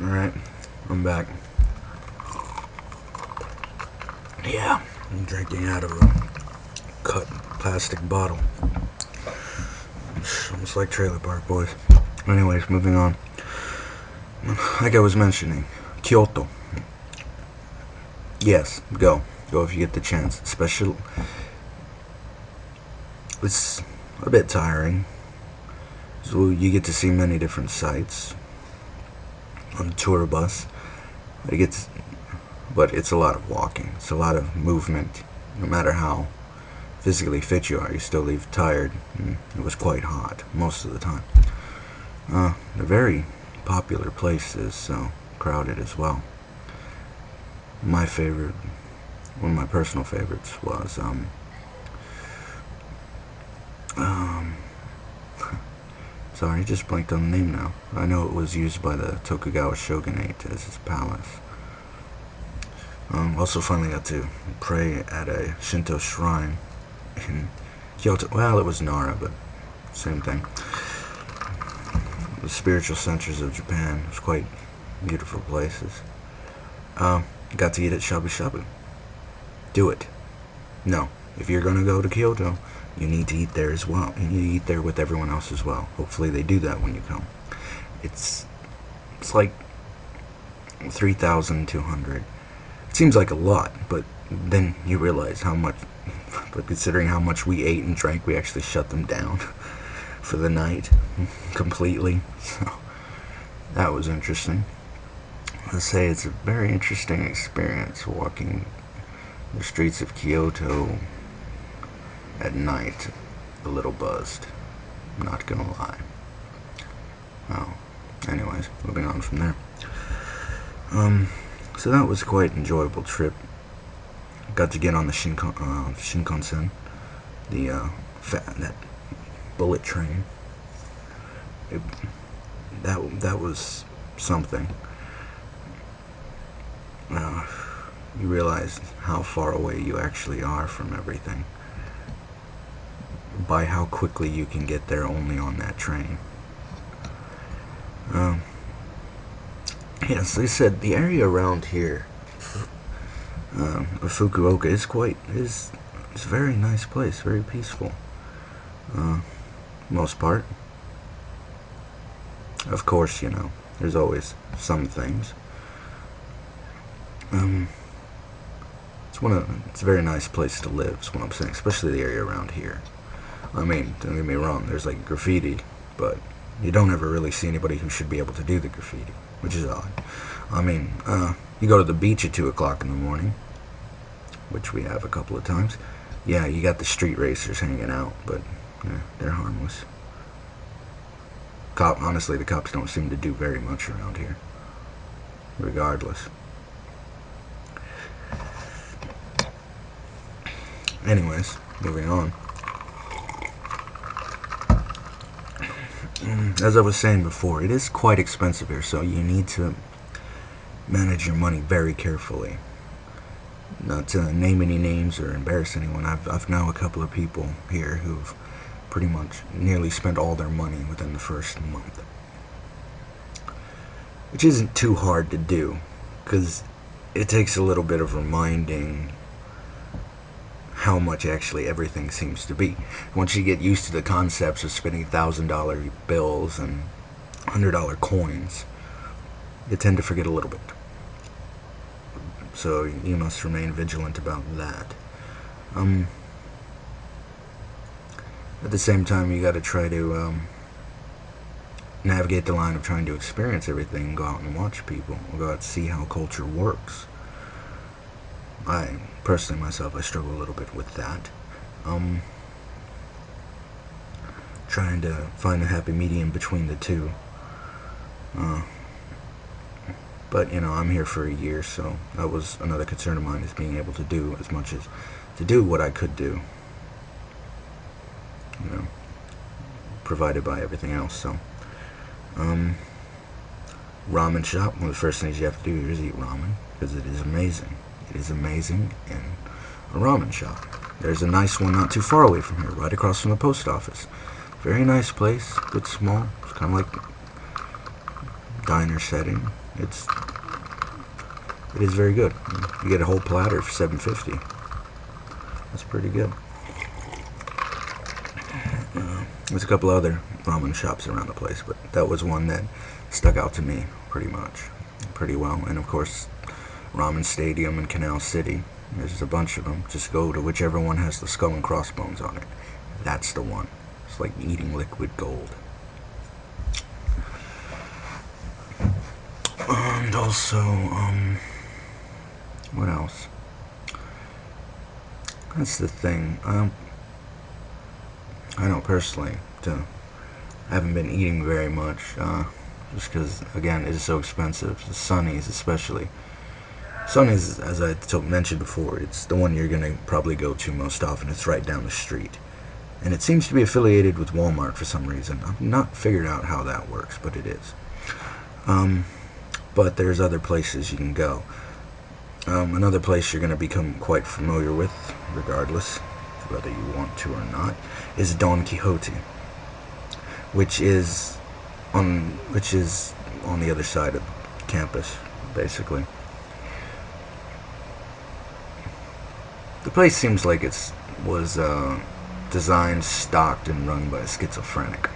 Alright, I'm back. Yeah, I'm drinking out of a cut plastic bottle. It's almost like Trailer Park Boys. Anyways, moving on. Like I was mentioning, Kyoto. Yes, go. Go if you get the chance. Especially, it's a bit tiring. So you get to see many different sites on the tour bus. But it's a lot of walking. It's a lot of movement. No matter how physically fit you are, you still leave tired. And it was quite hot most of the time. A very popular place is so crowded as well. My favorite, one of my personal favorites was sorry, I just blanked on the name now. I know it was used by the Tokugawa shogunate as his palace. Also finally got to pray at a Shinto shrine in Kyoto. Well, it was Nara, but same thing. The spiritual centers of Japan. It was quite beautiful places. Got to eat at shabu shabu. Do it. No, if you're gonna go to Kyoto, you need to eat there as well. You need to eat there with everyone else as well. Hopefully they do that when you come. It's like 3,200. It seems like a lot, but then you realize how much. But considering how much we ate and drank, we actually shut them down for the night completely. So that was interesting. Let's say it's a very interesting experience walking the streets of Kyoto at night, a little buzzed. Not gonna lie. Oh, anyways, moving on from there. So that was quite an enjoyable trip. Got to get on the Shinkansen, that bullet train. That was something. You realize how far away you actually are from everything by how quickly you can get there only on that train. Yes, they said the area around here of Fukuoka is a very nice place, very peaceful. Most part. Of course, there's always some things. It's a very nice place to live, is what I'm saying, especially the area around here. I mean, don't get me wrong, there's like graffiti, but you don't ever really see anybody who should be able to do the graffiti, which is odd. I mean, you go to the beach at 2 o'clock in the morning, which we have a couple of times. Yeah, you got the street racers hanging out, but they're harmless. Honestly, the cops don't seem to do very much around here, regardless. Anyways, moving on. As I was saying before, it is quite expensive here, so you need to manage your money very carefully. Not to name any names or embarrass anyone, I've known a couple of people here who've pretty much nearly spent all their money within the first month. Which isn't too hard to do, because it takes a little bit of reminding how much actually everything seems to be. Once you get used to the concepts of spending $1,000 bills and $100 coins, you tend to forget a little bit. So you must remain vigilant about that. At the same time, you got to try to navigate the line of trying to experience everything and go out and watch people, or go out and see how culture works. I personally myself, I struggle a little bit with that. Trying to find a happy medium between the two. But I'm here for a year, so that was another concern of mine, is being able to do as much as to do what I could do. Provided by everything else. So, ramen shop. One of the first things you have to do here is eat ramen, because it is amazing. It is amazing in a ramen shop. There's a nice one not too far away from here, right across from the post office. Very nice place, but small. It's kind of like diner setting, it is very good. You get a whole platter for $7.50. That's pretty good. There's a couple other ramen shops around the place, but that was one that stuck out to me pretty well. And of course, Ramen Stadium in Canal City. There's a bunch of them. Just go to whichever one has the skull and crossbones on it. That's the one. It's like eating liquid gold. And also, what else? That's the thing. I know personally, I haven't been eating very much, just because, again, it is so expensive. The Sonny's especially. Sonny's, as I mentioned before, it's the one you're going to probably go to most often. It's right down the street. And it seems to be affiliated with Walmart for some reason. I've not figured out how that works, but it is. But there's other places you can go. Another place you're going to become quite familiar with, regardless whether you want to or not, is Don Quixote, which is on the other side of campus, basically. The place seems like it was designed, stocked, and run by a schizophrenic.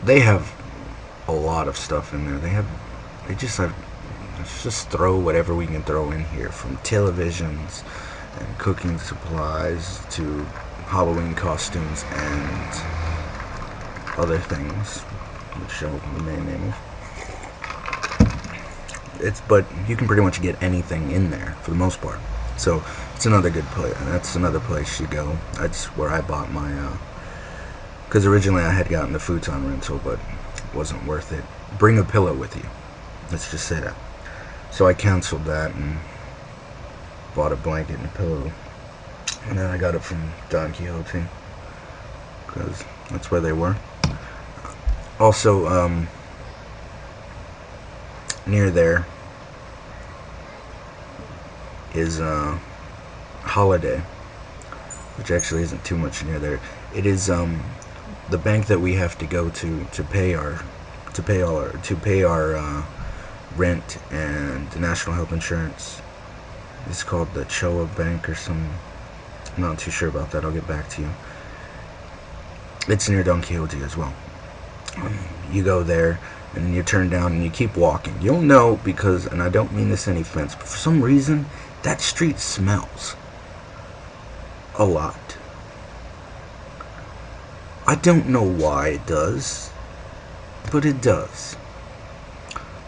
They have a lot of stuff in there. Let's just throw whatever we can throw in here, from televisions and cooking supplies to Halloween costumes and other things, which I may name of. But you can pretty much get anything in there for the most part. So it's another good place. That's another place you go. That's where I bought my. Because originally I had gotten the futon rental, but it wasn't worth it. Bring a pillow with you. Let's just say that. So I canceled that and bought a blanket and a pillow. And then I got it from Don Quixote, because that's where they were. Also, near there is Holiday, which actually isn't too much near there. It is the bank that we have to go to pay our rent and the national health insurance. It's called the Choa Bank or some. I'm not too sure about that. I'll get back to you. It's near Don Quixote as well. You go there and you turn down and you keep walking. You'll know because, and I don't mean this any offense, but for some reason that street smells a lot. I don't know why it does, but it does.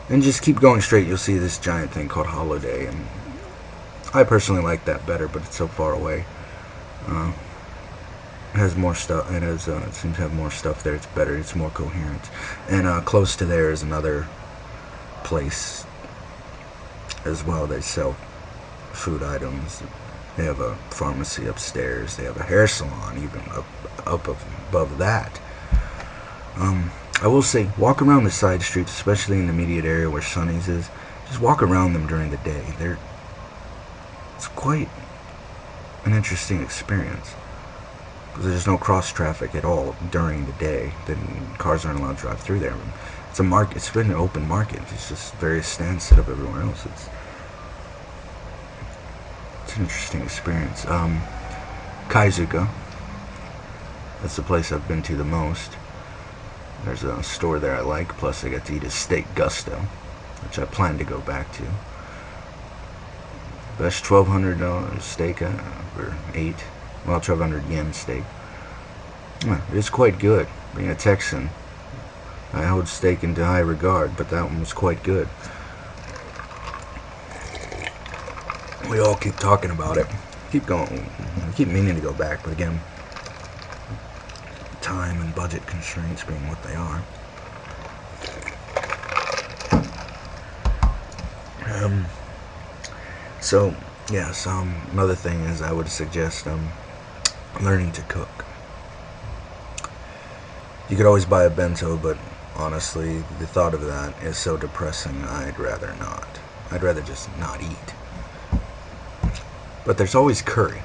And just keep going straight, you'll see this giant thing called Holiday, and I personally like that better, but it's so far away. It has more stuff. It seems to have more stuff there. It's better. It's more coherent. And close to there is another place as well. They sell food items. They have a pharmacy upstairs. They have a hair salon even up above that. I will say, walk around the side streets, especially in the immediate area where Sonny's is. Just walk around them during the day. It's quite an interesting experience, because there's no cross traffic at all during the day. Then cars aren't allowed to drive through there. It's a market. It's been an open market. It's just various stands set up everywhere else. It's an interesting experience. Kaizuka. That's the place I've been to the most. There's a store there I like. Plus, I got to eat a steak gusto, which I plan to go back to. Best $1,200 steak or well, 1,200 yen steak. It's quite good. Being a Texan, I hold steak into high regard, but that one was quite good. We all keep talking about it. Keep going. I keep meaning to go back, but again, time and budget constraints being what they are. So, yes, another thing is I would suggest learning to cook. You could always buy a bento, but honestly, the thought of that is so depressing, I'd rather not. I'd rather just not eat. But there's always curry.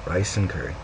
Rice and curry.